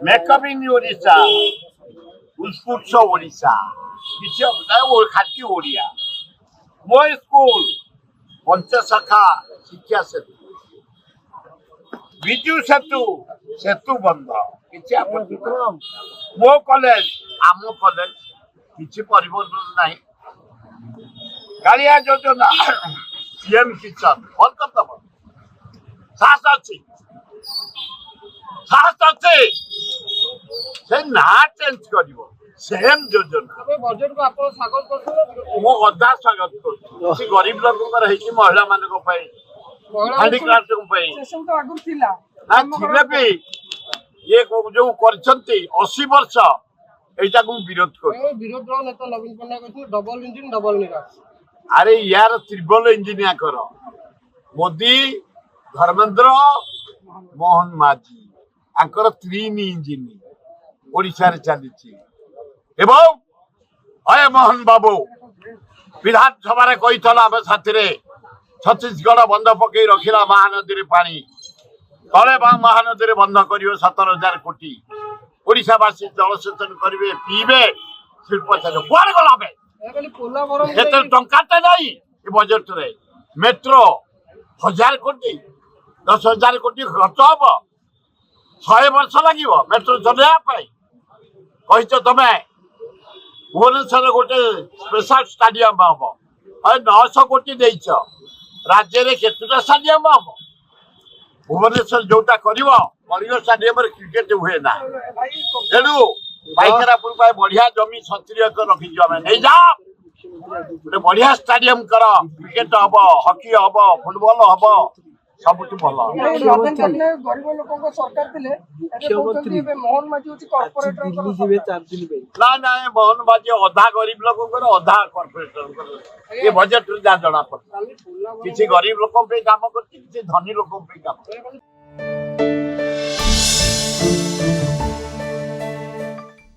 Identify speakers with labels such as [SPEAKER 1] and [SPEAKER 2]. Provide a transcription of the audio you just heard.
[SPEAKER 1] makeup इन ओडिशा उत्कृष्ट ओडिशा किसी खाती ओडिया मो स्कूल पंचशाखा शिक्षा सेतु विजु सेतु सेतु बंध किसी आपत्ति मो कॉलेज आम कॉलेज किसी परिवर्तन नहीं कालिया योजना सीएम किसान बंद करदब साहस अच्छी साहस अच्छी से ना चेंज कर सेम योजना
[SPEAKER 2] बजेट को आप स्वागत करते
[SPEAKER 1] मो अधा स्वागत कर गरीब लोक महिला मान हांडिक्राफ्ट
[SPEAKER 2] तो आगुर थिला
[SPEAKER 1] ना थिले भी ये जो करछंती 80 वर्ष एटा को विरोध कर
[SPEAKER 2] विरोध नेता नवीन पट्टनायक कहते डबल इंजिन डबल निराश
[SPEAKER 1] अरे यार त्रिबल इंजिनिया कर मोदी धर्मेंद्र मोहन माझी आंकर तीन इंजिन ओडिशा रे चली एवं अय मोहन बाबू विधानसभा रे कही आम साथी छत्तीसगढ़ बंध पकई रखिला महानदी रे पानी तले महानदी रे बंध कर 17,000 कोटी ओडिशावासी जलसेचन करेंगे पीबे शिल्प कुआड़े गला टंका नहीं बजेट रे मेट्रो 1,000 कोटी 10,000 कोटी खर्च हम 100 वर्ष लगे मेट्रो चलवाई कही तुम भुवनेश्वर गोटे स्पेशल स्टाडियम हम 900 कोटी देच राज्य में केतटा स्टाडियम हम भुवनेश्वर जोटा कर कलिंग स्टाडियम क्रिकेट हुए ना तेणु पाइकरापुर बढ़िया जमी 70 एकर रखी नहीं जा बढ़िया स्टाडियम कर क्रिकेट हम हॉकी हम फुटबॉल हम सब भल
[SPEAKER 2] गरीब लोक सरकार मोहन माझी
[SPEAKER 1] ना ना मोहन माझी अधा गरीब लोक अधा कॉर्पोरेटर ये बजेट जहाँ जना पड़ा किसी गरीब लोक काम कर धनी लोक काम